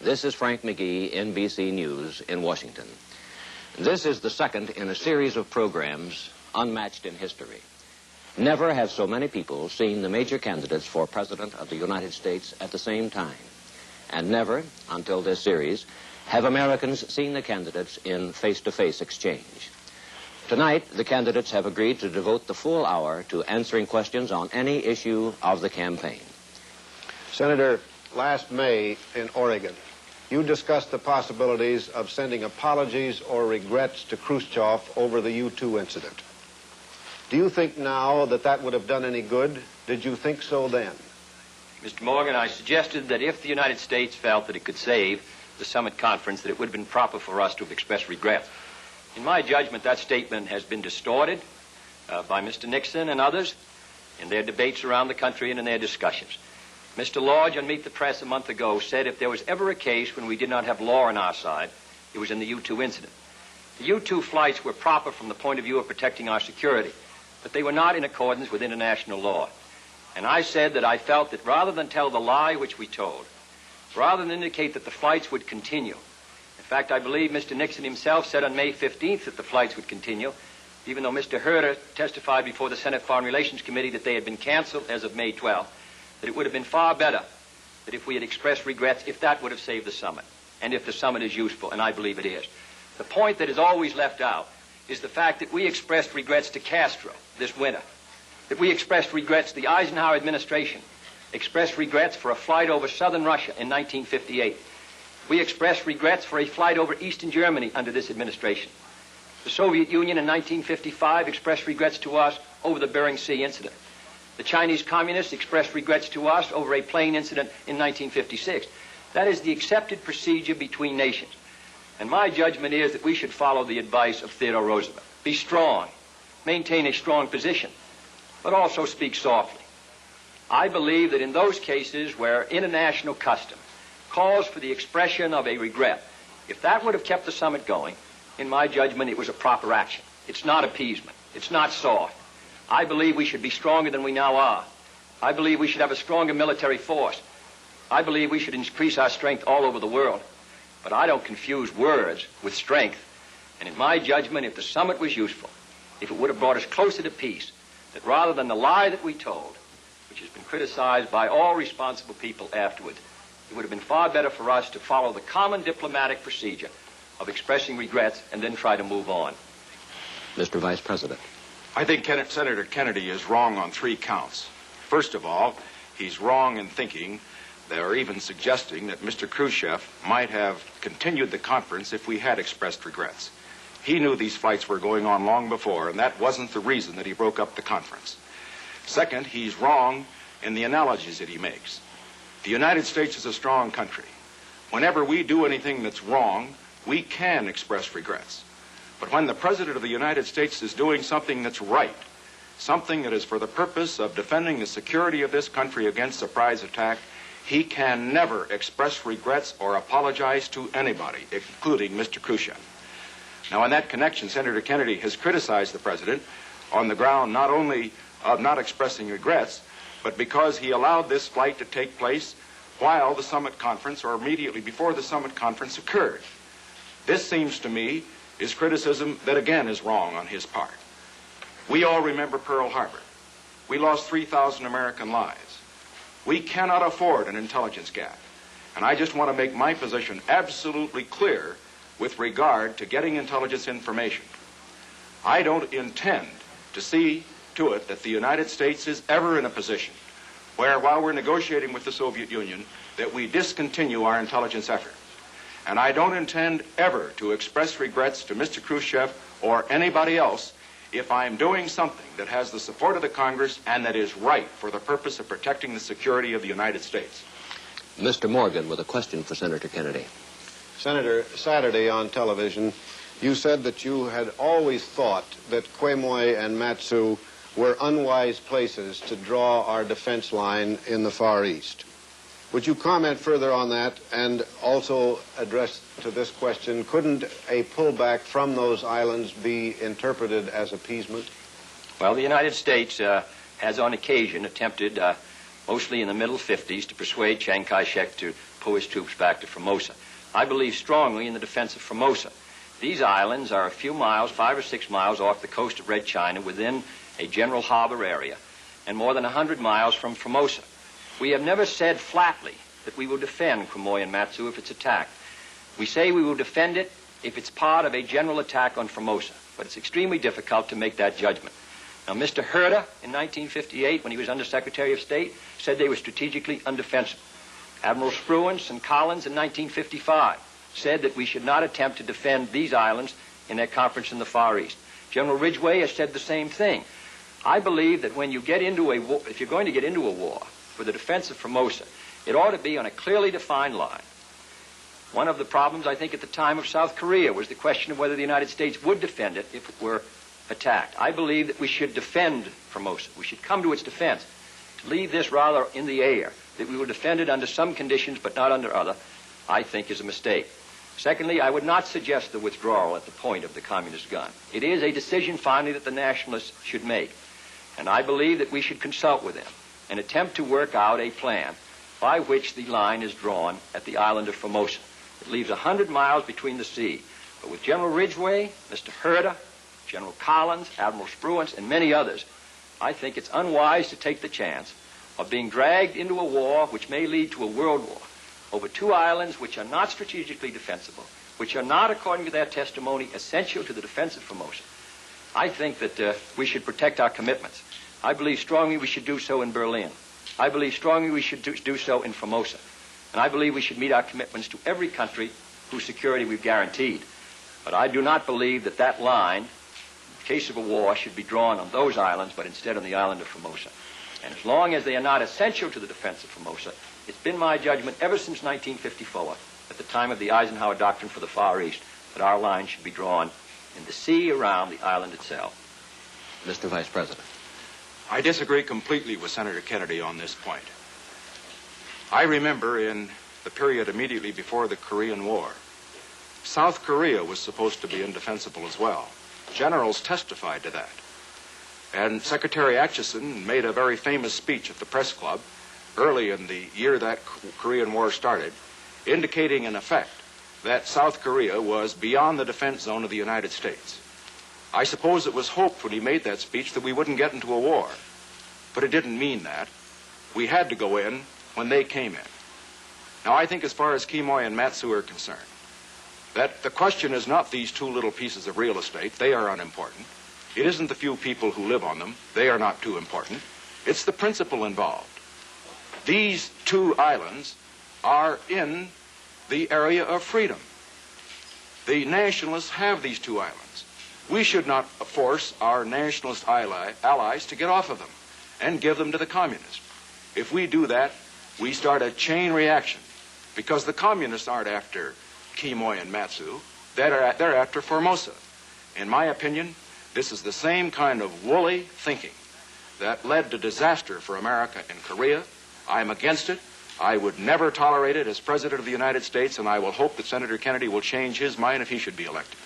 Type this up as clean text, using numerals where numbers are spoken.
This is Frank McGee, NBC News in Washington. This is the second in a series of programs unmatched in history. Never have so many people seen the major candidates for President of the United States at the same time. And never, until this series, have Americans seen the candidates in face-to-face exchange. Tonight, the candidates have agreed to devote the full hour to answering questions on any issue of the campaign. Senator, last May in Oregon, you discussed the possibilities of sending apologies or regrets to Khrushchev over the U-2 incident. Do you think now that that would have done any good? Did you think so then? Mr. Morgan, I suggested that if the United States felt that it could save the summit conference, that it would have been proper for us to have expressed regret. In my judgment, that statement has been distorted by Mr. Nixon and others in their debates around the country and in their discussions. Mr. Lodge on Meet the Press a month ago said if there was ever a case when we did not have law on our side, it was in the U-2 incident. The U-2 flights were proper from the point of view of protecting our security, but they were not in accordance with international law. And I said that I felt that rather than tell the lie which we told, rather than indicate that the flights would continue, in fact, I believe Mr. Nixon himself said on May 15th that the flights would continue, even though Mr. Herter testified before the Senate Foreign Relations Committee that they had been canceled as of May 12th, that it would have been far better that if we had expressed regrets, if that would have saved the summit, and if the summit is useful, and I believe it is. The point that is always left out is the fact that we expressed regrets to Castro this winter, that we expressed regrets to the Eisenhower administration, expressed regrets for a flight over southern Russia in 1958. We expressed regrets for a flight over eastern Germany under this administration. The Soviet Union in 1955 expressed regrets to us over the Bering Sea incident. The Chinese communists expressed regrets to us over a plane incident in 1956. That is the accepted procedure between nations. And my judgment is that we should follow the advice of Theodore Roosevelt. Be strong, maintain a strong position, but also speak softly. I believe that in those cases where international custom calls for the expression of a regret, if that would have kept the summit going, in my judgment, it was a proper action. It's not appeasement. It's not soft. I believe we should be stronger than we now are. I believe we should have a stronger military force. I believe we should increase our strength all over the world. But I don't confuse words with strength. And in my judgment, if the summit was useful, if it would have brought us closer to peace, that rather than the lie that we told, which has been criticized by all responsible people afterwards, it would have been far better for us to follow the common diplomatic procedure of expressing regrets and then try to move on. Mr. Vice President. I think Senator Kennedy is wrong on 3 counts. First of all, he's wrong in thinking, or even suggesting, that Mr. Khrushchev might have continued the conference if we had expressed regrets. He knew these flights were going on long before, and that wasn't the reason that he broke up the conference. Second, he's wrong in the analogies that he makes. The United States is a strong country. Whenever we do anything that's wrong, we can express regrets. But when the President of the United States is doing something that's right, something that is for the purpose of defending the security of this country against surprise attack, he can never express regrets or apologize to anybody, including Mr. Khrushchev. Now, in that connection, Senator Kennedy has criticized the President on the ground not only of not expressing regrets, but because he allowed this flight to take place while the summit conference or immediately before the summit conference occurred. This seems to me is criticism that again is wrong on his part. We all remember Pearl Harbor. We lost 3,000 American lives. We cannot afford an intelligence gap. And I just want to make my position absolutely clear with regard to getting intelligence information. I don't intend to see to it that the United States is ever in a position where, while we're negotiating with the Soviet Union, that we discontinue our intelligence effort. And I don't intend ever to express regrets to Mr. Khrushchev or anybody else if I'm doing something that has the support of the Congress and that is right for the purpose of protecting the security of the United States. Mr. Morgan with a question for Senator Kennedy. Senator, Saturday on television, you said that you had always thought that Quemoy and Matsu were unwise places to draw our defense line in the Far East. Would you comment further on that and also address to this question, couldn't a pullback from those islands be interpreted as appeasement? Well, the United States has on occasion attempted, mostly in the middle 50s, to persuade Chiang Kai-shek to pull his troops back to Formosa. I believe strongly in the defense of Formosa. These islands are a few miles, 5 or 6 miles off the coast of Red China within a general harbor area and more than 100 miles from Formosa. We have never said flatly that we will defend Quemoy and Matsu if it's attacked. We say we will defend it if it's part of a general attack on Formosa, but it's extremely difficult to make that judgment. Now, Mr. Herder, in 1958, when he was Undersecretary of State, said they were strategically undefensible. Admiral Spruance and Collins in 1955 said that we should not attempt to defend these islands in their conference in the Far East. General Ridgway has said the same thing. I believe that when you get into a war, if you're going to get into a war for the defense of Formosa, it ought to be on a clearly defined line. One of the problems, I think, at the time of South Korea was the question of whether the United States would defend it if it were attacked. I believe that we should defend Formosa. We should come to its defense. To leave this rather in the air, that we will defend it under some conditions but not under other, I think is a mistake. Secondly, I would not suggest the withdrawal at the point of the communist gun. It is a decision finally that the nationalists should make. And I believe that we should consult with them and attempt to work out a plan by which the line is drawn at the island of Formosa. It leaves 100 miles between the sea. But with General Ridgway, Mr. Herder, General Collins, Admiral Spruance, and many others, I think it's unwise to take the chance of being dragged into a war which may lead to a world war over two islands which are not strategically defensible, which are not, according to their testimony, essential to the defense of Formosa. I think that we should protect our commitments. I believe strongly we should do so in Berlin. I believe strongly we should do so in Formosa. And I believe we should meet our commitments to every country whose security we've guaranteed. But I do not believe that that line, in case of a war, should be drawn on those islands, but instead on the island of Formosa. And as long as they are not essential to the defense of Formosa, it's been my judgment ever since 1954, at the time of the Eisenhower Doctrine for the Far East, that our line should be drawn in the sea around the island itself. Mr. Vice President. I disagree completely with Senator Kennedy on this point. I remember in the period immediately before the Korean War, South Korea was supposed to be indefensible as well. Generals testified to that. And Secretary Acheson made a very famous speech at the press club early in the year that Korean War started, indicating in effect that South Korea was beyond the defense zone of the United States. I suppose it was hoped when he made that speech that we wouldn't get into a war, but it didn't mean that. We had to go in when they came in. Now, I think as far as Quemoy and Matsu are concerned, that the question is not these two little pieces of real estate. They are unimportant. It isn't the few people who live on them. They are not too important. It's the principle involved. These two islands are in the area of freedom. The nationalists have these two islands. We should not force our nationalist allies to get off of them and give them to the communists. If we do that, we start a chain reaction, because the communists aren't after Quemoy and Matsu. They're after Formosa. In my opinion, this is the same kind of woolly thinking that led to disaster for America in Korea. I'm against it. I would never tolerate it as President of the United States, and I will hope that Senator Kennedy will change his mind if he should be elected.